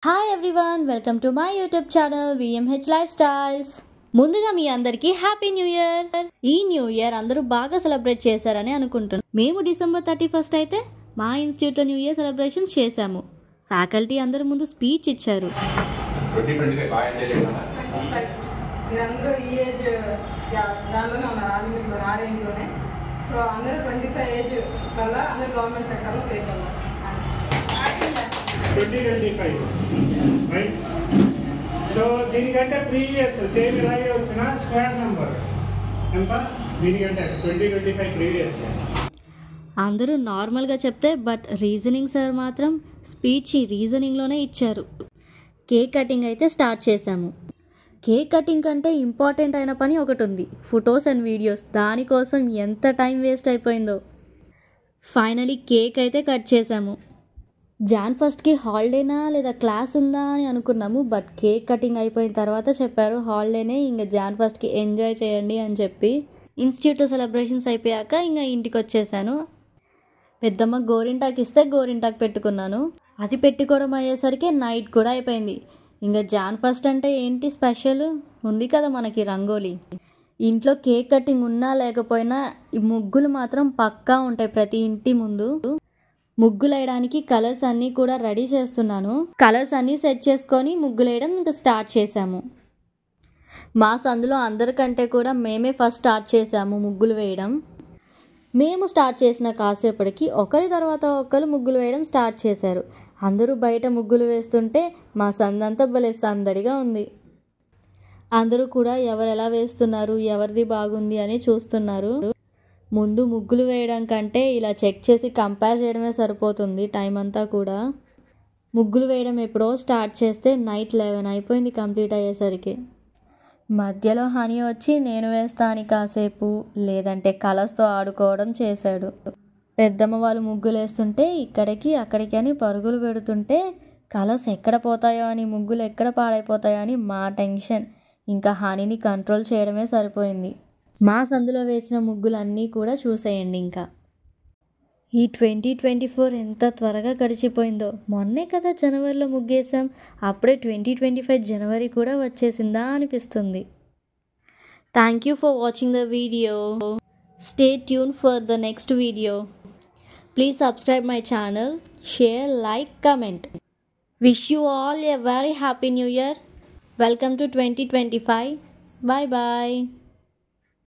Hi everyone, welcome to my YouTube channel VMH life styles. ముందుగా మీ అందరికీ happy new year. ఈ new year అందరూ బాగా సెలబ్రేట్ చేశారని అనుకుంటున్నాను. మేము December 31 అయితే మా ఇన్స్టిట్యూట్లో న్యూ ఇయర్ సెలబ్రేషన్స్ చేశాము. ఫ్యాకల్టీ అందరూ ముందు స్పీచ్ ఇచ్చారు. సో అందరూ 25 ఏజ్ వల్ల అందరూ గవర్నమెంట్ సెక్టర్లో ప్లేస్ అవ్వాలి. 2025 రైట్. సో దీనికంటే ప్రీవియస్ సేమ్ ఇలాగే వచ్చిన స్క్వేర్ నెంబర్ ఎంత? దీనికంటే 2025 ప్రీవియస్ అందరూ నార్మల్గా చెప్తే బట్ రీజనింగ్ సార్ మాత్రం స్పీచ్ రీజనింగ్లోనే ఇచ్చారు. కేక్ కటింగ్ అయితే స్టార్ట్ చేశాము. కేక్ కటింగ్ కంటే ఇంపార్టెంట్ అయిన పని ఒకటి ఉంది, ఫొటోస్ అండ్ వీడియోస్. దానికోసం ఎంత టైం వేస్ట్ అయిపోయిందో. ఫైనలీ కేక్ అయితే కట్ చేశాము. Jan 1కి హాలిడేనా లేదా క్లాస్ ఉందా అని అనుకున్నాము, బట్ కేక్ కటింగ్ అయిపోయిన తర్వాత చెప్పారు హాలిడేనే, ఇంకా Jan 1కి ఎంజాయ్ చేయండి అని చెప్పి. ఇన్స్టిట్యూట్లో సెలబ్రేషన్స్ అయిపోయాక ఇంకా ఇంటికి వచ్చేసాను. పెద్దమ్మ గోరింటాకు ఇస్తే గోరింటాకు పెట్టుకున్నాను. అది పెట్టుకోవడం అయ్యేసరికి నైట్ కూడా అయిపోయింది. ఇంకా Jan 1 అంటే ఏంటి స్పెషల్ ఉంది కదా మనకి, రంగోలీ. ఇంట్లో కేక్ కటింగ్ ఉన్నా లేకపోయినా ఈ ముగ్గులు మాత్రం పక్కా ఉంటాయి ప్రతి ఇంటి ముందు. ముగ్గులు వేయడానికి కలర్స్ అన్నీ కూడా రెడీ చేస్తున్నాను. కలర్స్ అన్నీ సెట్ చేసుకొని ముగ్గులు వేయడం ఇంకా స్టార్ట్ చేశాము. మా సందులో అందరికంటే కూడా మేమే ఫస్ట్ స్టార్ట్ చేశాము ముగ్గులు వేయడం. మేము స్టార్ట్ చేసిన కాసేపటికి ఒకరి తర్వాత ఒకరు ముగ్గులు వేయడం స్టార్ట్ చేశారు. అందరూ బయట ముగ్గులు వేస్తుంటే మా సందంతా భలే సందడిగా ఉంది. అందరూ కూడా ఎవరు ఎలా వేస్తున్నారు, ఎవరిది బాగుంది అని చూస్తున్నారు. ముందు ముగ్గులు వేయడం కంటే ఇలా చెక్ చేసి కంపేర్ చేయడమే సరిపోతుంది టైం అంతా కూడా. ముగ్గులు వేయడం ఎప్పుడో స్టార్ట్ చేస్తే నైట్ 11 అయిపోయింది కంప్లీట్ అయ్యేసరికి. మధ్యలో హనీ వచ్చి నేను వేస్తా అని కాసేపు, లేదంటే కలర్స్తో ఆడుకోవడం చేశాడు. పెద్దమ్మ వాళ్ళు ముగ్గులు వేస్తుంటే ఇక్కడికి అక్కడికి అని పరుగులు పెడుతుంటే కలర్స్ ఎక్కడ పోతాయో అని, ముగ్గులు ఎక్కడ పాడైపోతాయో అని మా టెన్షన్. ఇంకా హనీని కంట్రోల్ చేయడమే సరిపోయింది. మా సందులో వేసిన ముగ్గులన్నీ కూడా చూసేయండి. ఇంకా ఈ 2024 ఎంత త్వరగా గడిచిపోయిందో. మొన్నే కదా జనవరిలో ముగ్గేసాం, అప్పుడే 2025 జనవరి కూడా వచ్చేసిందా అనిపిస్తుంది. Thank you for watching the video. Stay tune for the next video. Please subscribe my channel, share, like, comment. Wish you all a very happy new year. Welcome to 2025. Bye bye.